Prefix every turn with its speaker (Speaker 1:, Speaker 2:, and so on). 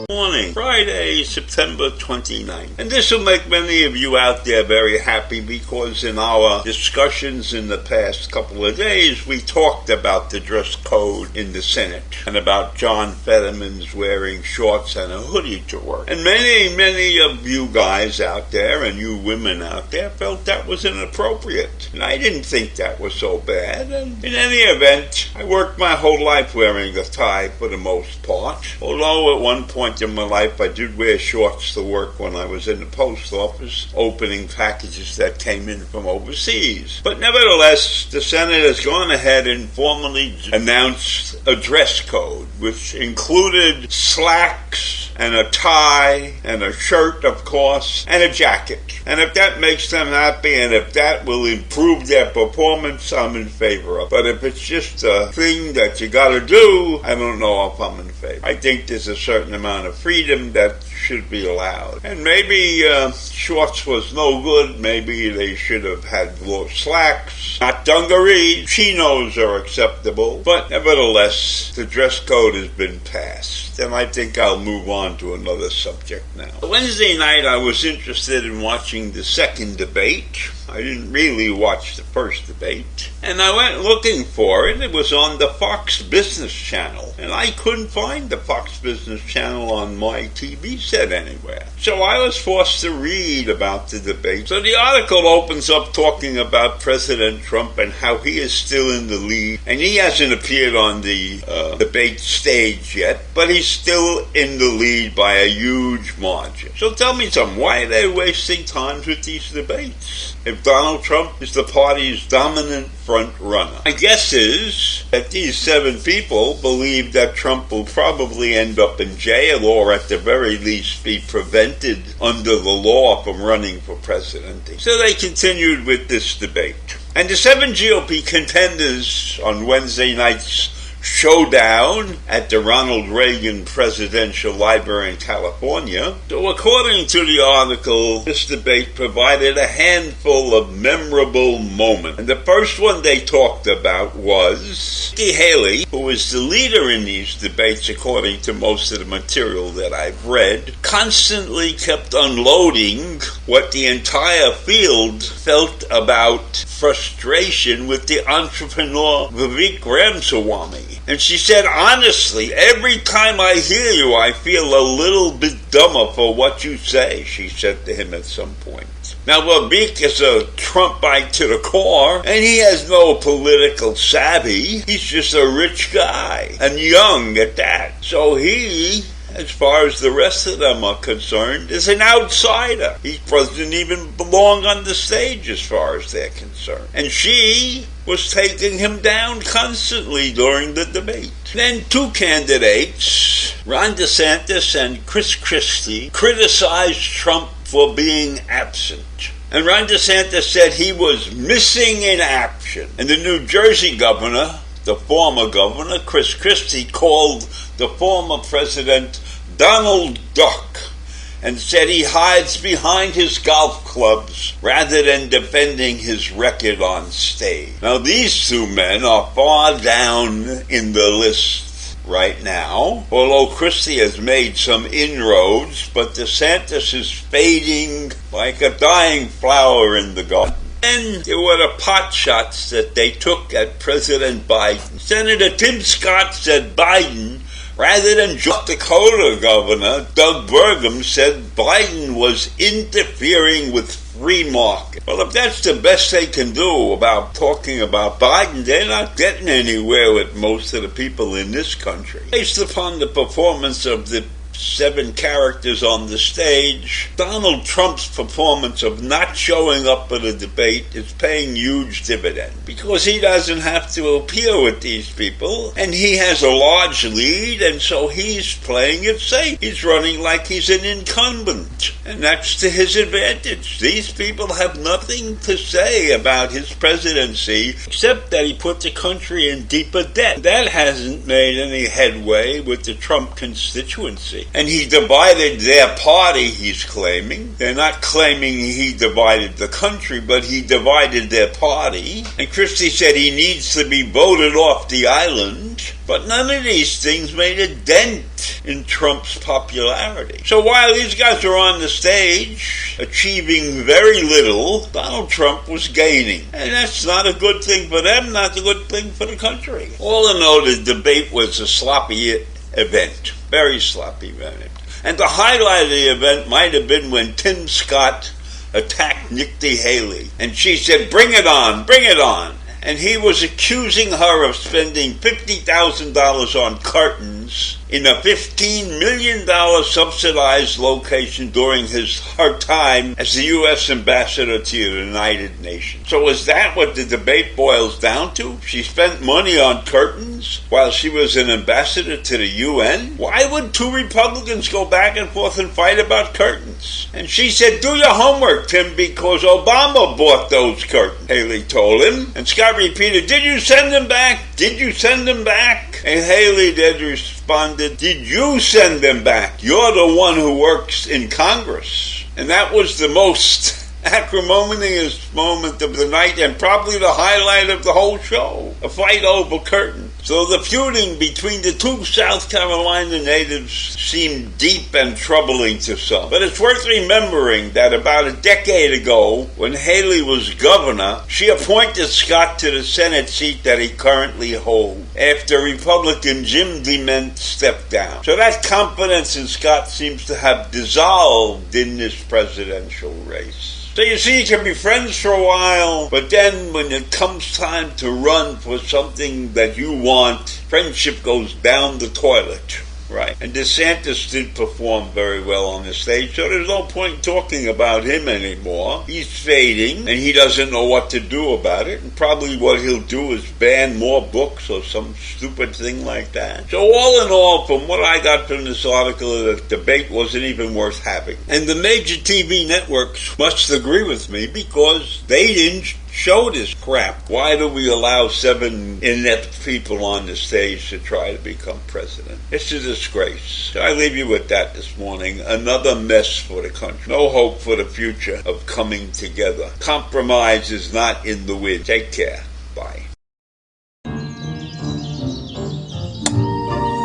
Speaker 1: Morning, Friday, September 29th. And this will make many of you out there very happy because in our discussions in the past couple of days, we talked about the dress code in the Senate and about John Fetterman's wearing shorts and a hoodie to work. And many of you guys out there and you women out there felt that was inappropriate. And I didn't think that was so bad. And in any event, I worked my whole life wearing a tie for the most part. Although at one point in my life I did wear shorts to work when I was in the post office, opening packages that came in from overseas. But nevertheless, the Senate has gone ahead and formally announced a dress code, which included slacks and a tie and a shirt, of course, and a jacket. And if that makes them happy and if that will improve their performance, I'm in favor of it. But if it's just a thing that you gotta do, I don't know if I'm in favor. I think there's a certain amount of freedom that should be allowed. And maybe shorts was no good. Maybe they should have had more slacks, not dungarees. Chinos are acceptable. But nevertheless, the dress code has been passed. And I think I'll move on to another subject now. Wednesday night, I was interested in watching the second debate. I didn't really watch the first debate. And I went looking for it. It was on the Fox Business Channel. And I couldn't find the Fox Business Channel on my TV set anywhere. So I was forced to read about the debate. So the article opens up talking about President Trump and how he is still in the lead. And he hasn't appeared on the debate stage yet, but he's still in the lead by a huge margin. So tell me something. Why are they wasting time with these debates? If Donald Trump is the party's dominant front runner. My guess is that these 7 people believe that Trump will probably end up in jail or at the very least be prevented under the law from running for president. So they continued with this debate. And the 7 GOP contenders on Wednesday night's showdown at the Ronald Reagan Presidential Library in California. So according to the article, this debate provided a handful of memorable moments. And the first one they talked about was Nikki Haley, who is the leader in these debates according to most of the material that I've read, constantly kept unloading what the entire field felt about frustration with the entrepreneur Vivek Ramaswamy. And she said, honestly, every time I hear you, I feel a little bit dumber for what you say, she said to him at some point. Now, Vivek is a Trumpite to the core, and he has no political savvy. He's just a rich guy, and young at that. So he, as far as the rest of them are concerned, is an outsider. He doesn't even belong on the stage as far as they're concerned. And she was taking him down constantly during the debate. Then 2 candidates, Ron DeSantis and Chris Christie, criticized Trump for being absent. And Ron DeSantis said he was missing in action. And the New Jersey governor, the former governor, Chris Christie, called the former president Donald Duck and said he hides behind his golf clubs rather than defending his record on stage. Now, these 2 men are far down in the list right now, although Christie has made some inroads, but DeSantis is fading like a dying flower in the garden. Then there were the pot shots that they took at President Biden. Senator Tim Scott said Biden, rather than North Dakota Governor Doug Burgum, said Biden was interfering with free market. Well, if that's the best they can do about talking about Biden, they're not getting anywhere with most of the people in this country. Based upon the performance of the 7 characters on the stage. Donald Trump's performance of not showing up at a debate is paying huge dividend because he doesn't have to appear with these people, and he has a large lead, and so he's playing it safe. He's running like he's an incumbent, and that's to his advantage. These people have nothing to say about his presidency except that he put the country in deeper debt. That hasn't made any headway with the Trump constituency. And he divided their party, he's claiming. They're not claiming he divided the country, but he divided their party. And Christie said he needs to be voted off the island. But none of these things made a dent in Trump's popularity. So while these guys are on the stage, achieving very little, Donald Trump was gaining. And that's not a good thing for them, not a good thing for the country. All in all, the debate was a sloppy event. Very sloppy event. And the highlight of the event might have been when Tim Scott attacked Nikki Haley. And she said, "Bring it on, bring it on." And he was accusing her of spending $50,000 on curtains in a $15 million subsidized location during her time as the U.S. ambassador to the United Nations. So is that what the debate boils down to? She spent money on curtains while she was an ambassador to the UN? Why would 2 Republicans go back and forth and fight about curtains? And she said, "Do your homework, Tim, because Obama bought those curtains," Haley told him. And Scott repeated, "Did you send them back? Did you send them back?" And Haley then responded, "Did you send them back? You're the one who works in Congress." And that was the most acrimonious moment of the night and probably the highlight of the whole show. A fight over curtains. So the feuding between the 2 South Carolina natives seemed deep and troubling to some. But it's worth remembering that about a decade ago, when Haley was governor, she appointed Scott to the Senate seat that he currently holds, after Republican Jim DeMint stepped down. So that confidence in Scott seems to have dissolved in this presidential race. So you see, you can be friends for a while, but then when it comes time to run for something that you want, friendship goes down the toilet. Right. And DeSantis did perform very well on the stage, so there's no point talking about him anymore. He's fading, and he doesn't know what to do about it, and probably what he'll do is ban more books or some stupid thing like that. So all in all, from what I got from this article, the debate wasn't even worth having. And the major TV networks must agree with me because they didn't show this crap. Why do we allow 7 inept people on the stage to try to become president? It's a disgrace. So I leave you with that this morning. Another mess for the country. No hope for the future of coming together. Compromise is not in the wind. Take care.